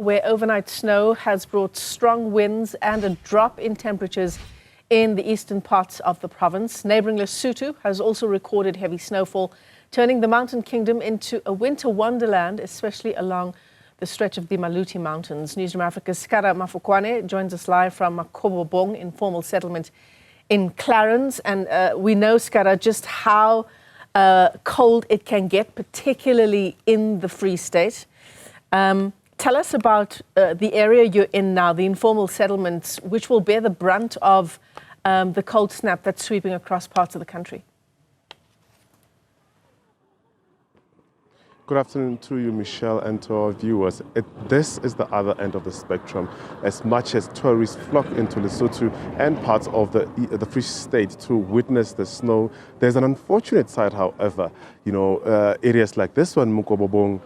Where overnight snow has brought strong winds and a drop in temperatures in the eastern parts of the province. Neighbouring Lesotho has also recorded heavy snowfall, turning the mountain kingdom into a winter wonderland, especially along the stretch of the Maluti Mountains. Newzroom Afrika's Skara Mafukwane joins us live from Makobobong informal settlement in Clarence. And we know, Skara, just how cold it can get, particularly in the Free State. Tell us about the area you're in now, the informal settlements, which will bear the brunt of the cold snap that's sweeping across parts of the country. Good afternoon to you, Michelle, and to our viewers. This is the other end of the spectrum. As much as tourists flock into Lesotho and parts of the Free State to witness the snow, there's an unfortunate side, however. You know, areas like this one, Makobobong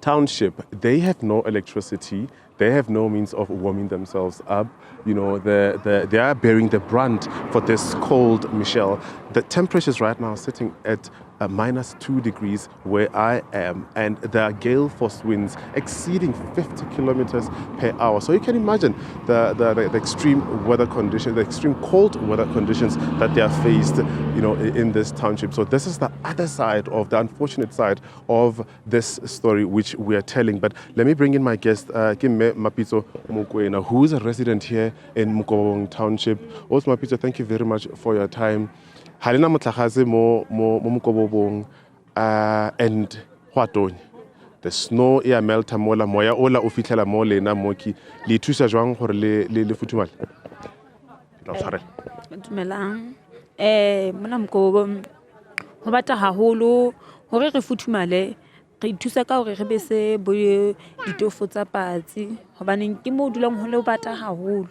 Township, they have no electricity. They have no means of warming themselves up. You know, they are bearing the brunt for this cold, Michelle. The temperatures right now are sitting at -2 degrees where I am, and there are gale force winds exceeding 50 kilometers per hour. So you can imagine the extreme weather conditions, the extreme cold weather conditions that they are faced, you know, in this township. So this is the other side of the unfortunate side of this story which we are telling. But let me bring in my guest, Kimme Mapitso Mokwena, who is a resident here in Makobobong Township. Also, Mapitso, thank you very much for your time. Halina motlakase mo Makobobong and Huatony. The snow e a melta mola moya ola o fitlhela mo lena moki le thusa jwang gore le futhumala. La tshwarela. Dumelang. Mona Makobobong ho bata haholo hore re futhumale. Re thusa ka hore re bese bo ditofo tsa patsi hobaneng ke mo dulang ho le bata haholo.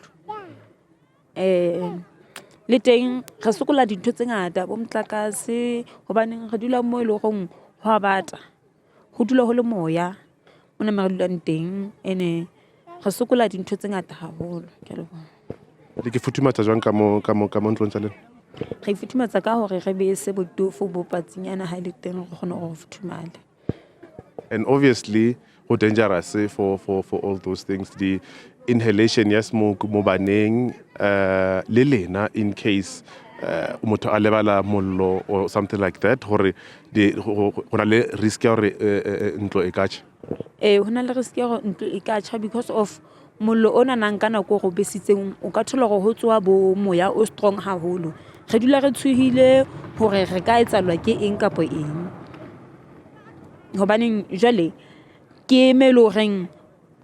Le teng re sokola dintho tse ngata bo motlakase hobaneng re dula mo ile gong ho bata ho dula ho le moya mona me re dulang teng ene re sokola dintho tse ngata haholo ke le bona. Le ke futhumatsa jwang ka mo ntlong tsa lena? Re futhumatsa ka hore re bese bo ditofo bo patsinyana ha ile teng re kgona go futhumala. And obviously, how dangerous for all those things. The inhalation, yes, mo baneng, lelena in case motho a lebala mollo or something like that. Hore hona le risk ya hore ntlo e kacha. Hona le risk ya hore ntlo e kacha because of mollo ona nang ka nako go besitseng o ka thola go tswa bo moya o strong haholo. Re dula re tshuhile hore re ka etsalwa ke eng kapo eng. Hobaneng jwale ke melo reng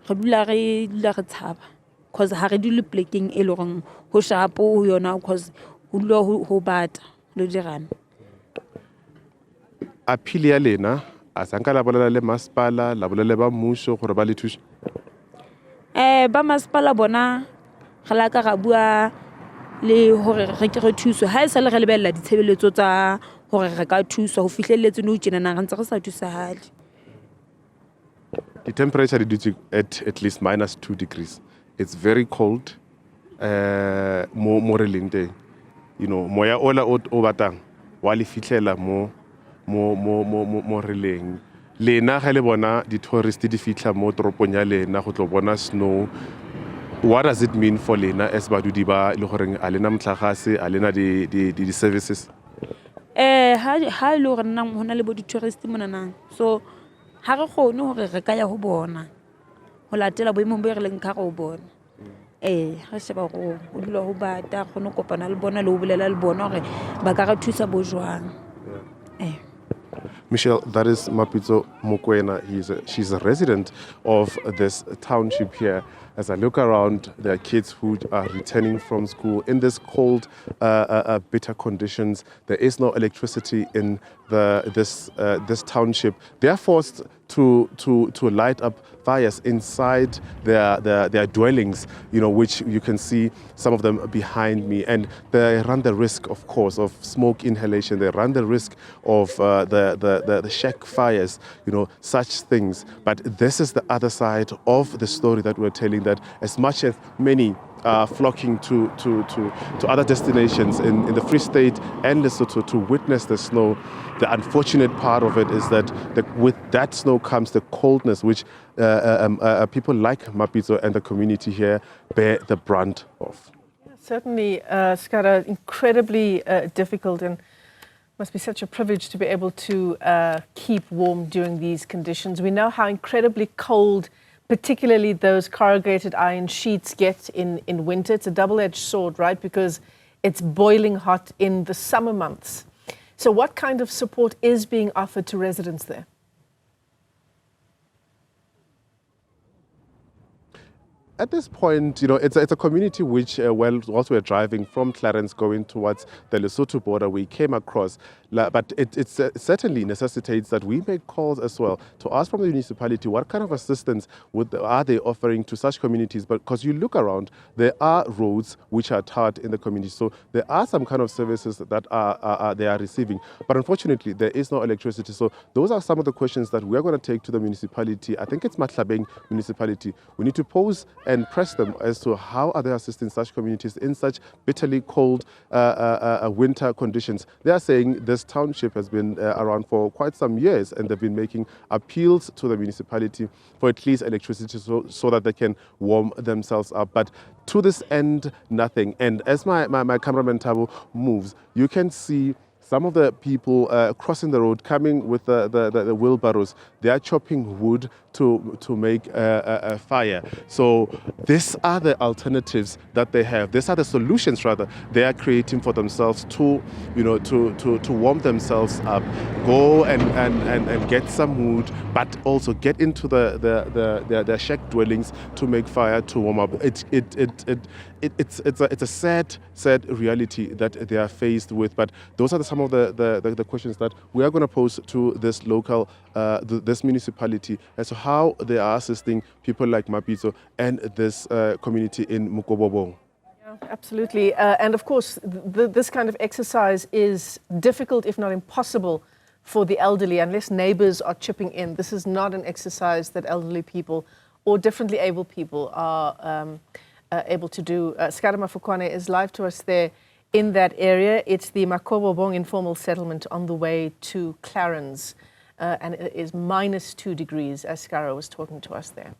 re dula re tshaba cause ha re dule plekeng e loreng ho shapo ho yona cause ho dula ho bata le dirana. Appeal ya lena a sanka la bolela le masepala la bolela ba mmuso gore ba le thusa. Ba masepala bona ga la ka ga bua le hore re ke re thuso ha e sa le re lebella ditshebeletso tsa hore re ka thusa ho fihlelletse no tjena na re ntse re sa thusahale. The temperature is at least -2 degrees. It's very cold. Mo releng teng. You know, moya ola o batang wa le fihlela mo releng. Lena ga le bona di tourist di fihla mo toropong ya lena go tlo bona snow. What does it mean for lena as badudi ba le goreng a lena motlagase a lena di services? Ha le hore nna hona le bo di tourist mona nang. So ha re kgone hore re ka ya ho bona. Ho latela boemong bo re leng ka go bona. Ha sheba go dula ho bata kgone kopana le bona le ho bolela le bona hore ba ka re thusa bo jwang. Michelle, that is Mapitso Mokwena. She's a resident of this township here. As I look around, there are kids who are returning from school in this cold, bitter conditions. There is no electricity in this township. They are forced to light up fires inside their dwellings, you know, which you can see some of them behind me. And they run the risk, of course, of smoke inhalation. They run the risk of the shack fires, you know, such things. But this is the other side of the story that we're telling, that as much as many flocking to other destinations in the Free State and Lesotho to witness the snow. The unfortunate part of it is that with that snow comes the coldness, which people like Mapitso and the community here bear the brunt of. Yeah, certainly, Skara, incredibly difficult, and must be such a privilege to be able to keep warm during these conditions. We know how incredibly cold, particularly those corrugated iron sheets, get in winter. It's a double-edged sword, right? Because it's boiling hot in the summer months. So what kind of support is being offered to residents there? At this point, it's a community which, whilst we're driving from Clarence going towards the Lesotho border, we came across. But it certainly necessitates that we make calls as well to ask from the municipality what kind of assistance are they offering to such communities. But because you look around, there are roads which are tarred in the community. So there are some kind of services that they are receiving. But unfortunately, there is no electricity. So those are some of the questions that we're going to take to the municipality. I think it's Matlabeng municipality. We need to pose and press them as to how are they assisting such communities in such bitterly cold winter conditions. They are saying this township has been around for quite some years, and they've been making appeals to the municipality for at least electricity so that they can warm themselves up. But to this end, nothing. And as my cameraman Tabo moves, you can see some of the people crossing the road, coming with the wheelbarrows. They are chopping wood to make a fire. So these are the alternatives that they have. These are the solutions, rather, they are creating for themselves to warm themselves up. Go and get some wood, but also get into their shack dwellings to make fire, to warm up. It's a sad reality that they are faced with. But those are some of the questions that we are going to pose to this local, this municipality, as to how they are assisting people like Mapitso and this community in Mukobobong. Yeah, absolutely. And of course, this kind of exercise is difficult, if not impossible, for the elderly unless neighbors are chipping in. This is not an exercise that elderly people or differently able people are able to do. Skara Mafukwane is live to us there in that area. It's the Makobobong informal settlement on the way to Clarence, and it is -2 degrees, as Skara was talking to us there.